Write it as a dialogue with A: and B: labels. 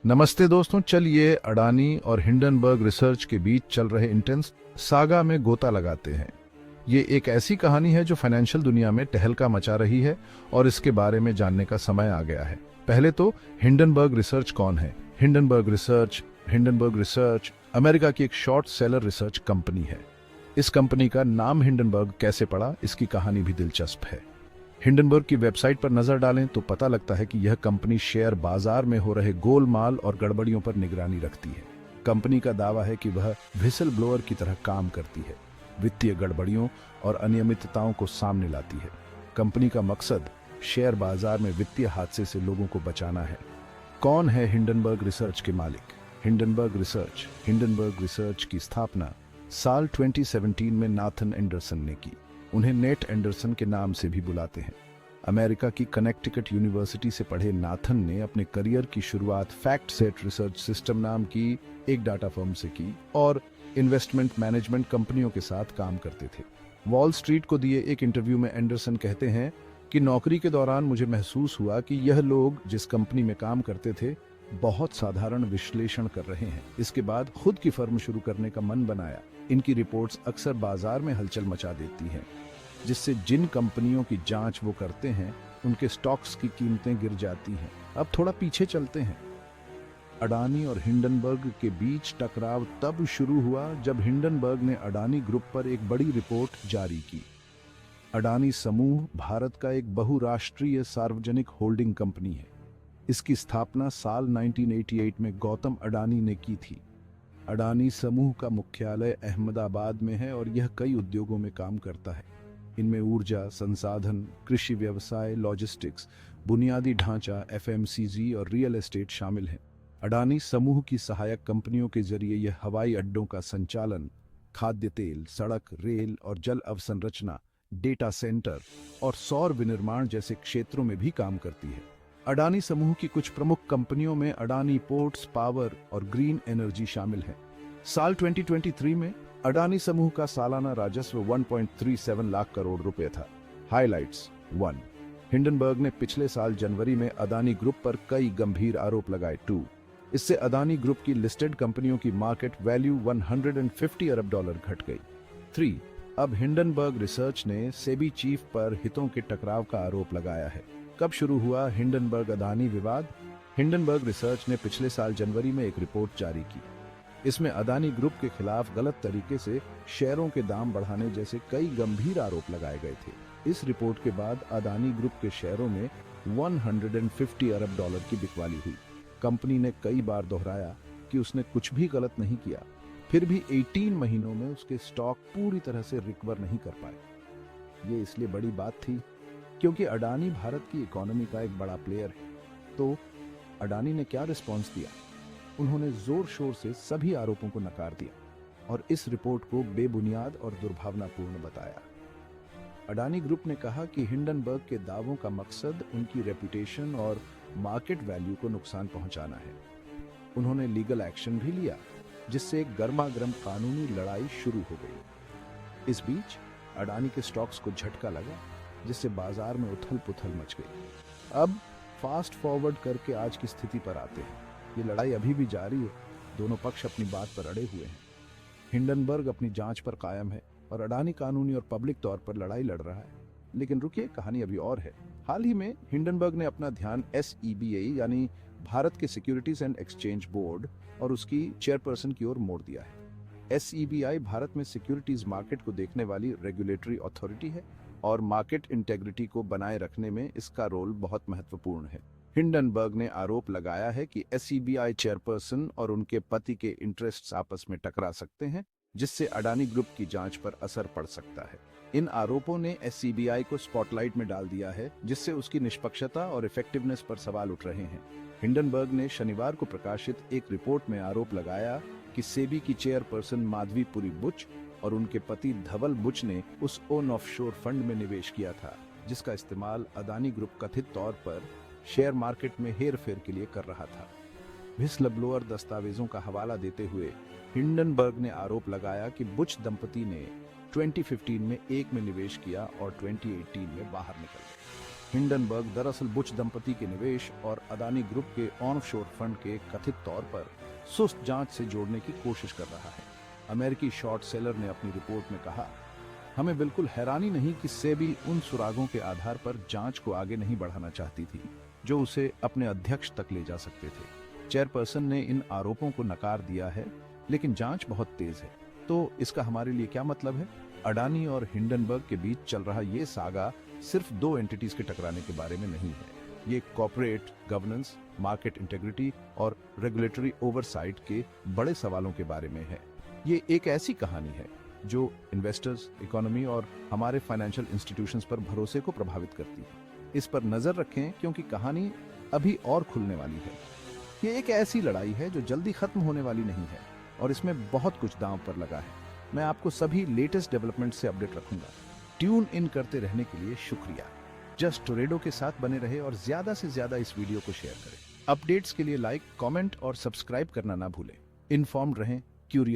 A: नमस्ते दोस्तों, चलिए अडानी और हिंडनबर्ग रिसर्च के बीच चल रहे इंटेंस सागा में गोता लगाते हैं। ये एक ऐसी कहानी है जो फाइनेंशियल दुनिया में तहलका मचा रही है और इसके बारे में जानने का समय आ गया है। पहले तो हिंडनबर्ग रिसर्च कौन है? हिंडनबर्ग रिसर्च अमेरिका की एक शॉर्ट सेलर रिसर्च कंपनी है। इस कंपनी का नाम हिंडनबर्ग कैसे पड़ा, इसकी कहानी भी दिलचस्प है। हिंडनबर्ग की वेबसाइट पर नजर डालें तो पता लगता है कि यह कंपनी शेयर बाजार में हो रहे गोलमाल और गड़बड़ियों पर निगरानी रखती है। कंपनी का दावा है कि वह व्हिसल ब्लोअर की तरह काम करती है, वित्तीय गड़बड़ियों और अनियमितताओं को सामने लाती है। कंपनी का मकसद शेयर बाजार में वित्तीय हादसे से लोगों को बचाना है। कौन है हिंडनबर्ग रिसर्च के मालिक? हिंडनबर्ग रिसर्च की स्थापना साल 2017 में नाथन एंडरसन ने की। उन्हें नेट एंडरसन के नाम से भी बुलाते हैं। अमेरिका की कनेक्टिकट यूनिवर्सिटी से पढ़े नाथन ने अपने करियर की शुरुआत फैक्ट सेट रिसर्च सिस्टम नाम की एक डाटा फर्म से की और इन्वेस्टमेंट मैनेजमेंट कंपनियों के साथ काम करते थे। वॉल स्ट्रीट को दिए एक इंटरव्यू में एंडरसन कहते हैं कि नौकरी के दौरान मुझे महसूस हुआ कि यह लोग जिस कंपनी में काम करते थे बहुत साधारण विश्लेषण कर रहे हैं। इसके बाद खुद की फर्म शुरू करने का मन बनाया। इनकी रिपोर्ट्स अक्सर बाजार में हलचल मचा देती हैं, जिससे जिन कंपनियों की जांच वो करते हैं उनके स्टॉक्स की कीमतें गिर जाती हैं। अब थोड़ा पीछे चलते हैं। अडानी और हिंडनबर्ग के बीच टकराव तब शुरू हुआ जब हिंडनबर्ग ने अडानी ग्रुप पर एक बड़ी रिपोर्ट जारी की। अडानी समूह भारत का एक बहुराष्ट्रीय सार्वजनिक होल्डिंग कंपनी है। इसकी स्थापना साल 1988 में गौतम अडानी ने की थी। अडानी समूह का मुख्यालय अहमदाबाद में है और यह कई उद्योगों में काम करता है। इनमें ऊर्जा, संसाधन, कृषि व्यवसाय, लॉजिस्टिक्स, बुनियादी ढांचा, एफएमसीजी और रियल एस्टेट शामिल हैं। अडानी समूह की सहायक कंपनियों के जरिए यह हवाई अड्डों का संचालन, खाद्य तेल, सड़क, रेल और जल अवसंरचना, डेटा सेंटर और सौर विनिर्माण जैसे क्षेत्रों में भी काम करती है। अडानी समूह की कुछ प्रमुख कंपनियों में अडानी पोर्ट्स, पावर और ग्रीन एनर्जी शामिल है। साल 2023 में अडानी समूह का सालाना राजस्व 1.37 लाख करोड़ रुपए था। हाइलाइट्स 1, हिंडनबर्ग ने पिछले साल जनवरी में अडानी ग्रुप पर कई गंभीर आरोप लगाए। 2, इससे अडानी ग्रुप की लिस्टेड कंपनियों की मार्केट वैल्यू 150 अरब डॉलर घट गई। 3, अब हिंडनबर्ग रिसर्च ने सेबी चीफ पर हितों के टकराव का आरोप लगाया है। कब शुरू हुआ हिंडनबर्ग अडानी विवाद? हिंडनबर्ग रिसर्च ने पिछले साल जनवरी में एक रिपोर्ट जारी की। इसमें अडानी ग्रुप के खिलाफ गलत तरीके से शेयरों के दाम बढ़ाने जैसे कई गंभीर आरोप लगाए गए थे। इस रिपोर्ट के बाद अडानी ग्रुप के शेयरों में 150 अरब डॉलर की बिकवाली हुई। कंपनी ने कई बार दोहराया कि उसने कुछ भी गलत नहीं किया, फिर भी 18 महीनों में उसके स्टॉक पूरी तरह से रिकवर नहीं कर पाए। ये इसलिए बड़ी बात थी क्योंकि अडानी भारत की इकोनॉमी का एक बड़ा प्लेयर है। तो अडानी ने क्या रिस्पॉन्स दिया? उन्होंने जोर शोर से सभी आरोपों को नकार दिया और इस रिपोर्ट को बेबुनियाद और दुर्भावनापूर्ण बताया। अडानी ग्रुप ने कहा कि हिंडनबर्ग के दावों का मकसद उनकी रेपुटेशन और मार्केट वैल्यू को नुकसान पहुंचाना है। उन्होंने लीगल एक्शन भी लिया, जिससे एक गर्मागर्म कानूनी लड़ाई शुरू हो गई। इस बीच अडानी के स्टॉक्स को झटका लगा, जिससे बाजार में उथल पुथल मच गई। अब फास्ट फॉरवर्ड करके आज की स्थिति पर आते हैं। ये लड़ाई अभी भी जारी है। दोनों पक्ष अपनी बात पर अड़े हुए हैं। हिंडनबर्ग अपनी जांच पर कायम है और अडानी कानूनी और पब्लिक तौर पर लड़ाई लड़ रहा है। लेकिन रुकिए, कहानी अभी और है। हाल ही में हिंडनबर्ग ने अपना ध्यान SEBI यानी भारत के सिक्योरिटीज एंड एक्सचेंज बोर्ड और उसकी चेयरपर्सन की ओर मोड़ दिया है। SEBI भारत में सिक्योरिटीज मार्केट को देखने वाली रेगुलेटरी अथॉरिटी है और मार्केट इंटेग्रिटी को बनाए रखने में इसका रोल बहुत महत्वपूर्ण है। हिंडनबर्ग ने आरोप लगाया है कि SEBI चेयरपर्सन और उनके पति के इंटरेस्ट्स आपस में टकरा सकते हैं, जिससे अडानी ग्रुप की जांच पर असर पड़ सकता है। इन आरोपों ने SEBI को स्पॉटलाइट में डाल दिया है, जिससे उसकी निष्पक्षता और इफेक्टिवनेस पर सवाल उठ रहे हैं। हिंडनबर्ग ने शनिवार को प्रकाशित एक रिपोर्ट में आरोप लगाया कि सेबी की चेयरपर्सन माधवीपुरी बुच और उनके पति धवल बुच ने उस ओन ऑफशोर फंड में निवेश किया था, जिसका इस्तेमाल अडानी ग्रुप कथित तौर पर शेयर मार्केट में हेरफेर के लिए कर रहा था। व्हिसल ब्लोअर दस्तावेजों का हवाला देते हुए हिंडनबर्ग ने आरोप लगाया कि बुच दंपति ने 2015 में एक में निवेश किया और 2018 में बाहर निकल गए। हिंडनबर्ग दरअसल बुश दंपति के निवेश और अदानी ग्रुप के ऑनशोर फंड के कथित तौर पर सुस्त जांच से जोड़ने की कोशिश कर रहा है। अमेरिकी शॉर्ट सेलर ने अपनी रिपोर्ट में कहा, हमें बिल्कुल हैरानी नहीं कि सेबी उन सुरागों के आधार पर जांच को आगे नहीं बढ़ाना चाहती थी जो उसे अपने अध्यक्ष तक ले जा सकते थे। चेयरपर्सन ने इन आरोपों को नकार दिया है, लेकिन जांच बहुत तेज है। तो इसका हमारे लिए क्या मतलब है? अडानी और हिंडनबर्ग के बीच चल रहा ये सागा सिर्फ दो एंटिटीज के टकराने के बारे में नहीं है। ये कॉर्पोरेट गवर्नेंस, मार्केट इंटेग्रिटी और रेगुलेटरी ओवरसाइट के बड़े सवालों के बारे में है। ये एक ऐसी कहानी है जो इन्वेस्टर्स, इकोनॉमी और हमारे फाइनेंशियल इंस्टीट्यूशंस पर भरोसे को प्रभावित करती है। इस पर नजर रखें क्योंकि कहानी अभी और खुलने वाली है। ये एक ऐसी लड़ाई है जो जल्दी खत्म होने वाली नहीं है और इसमें बहुत कुछ दांव पर लगा है। मैं आपको सभी लेटेस्ट डेवलपमेंट से अपडेट रखूंगा। ट्यून इन करते रहने के लिए शुक्रिया। जस्ट टोरेडो के साथ बने रहे और ज्यादा से ज्यादा इस वीडियो को शेयर करें। अपडेट्स के लिए लाइक, कमेंट और सब्सक्राइब करना ना भूलें। इन्फॉर्म्ड रहें, क्यूरियस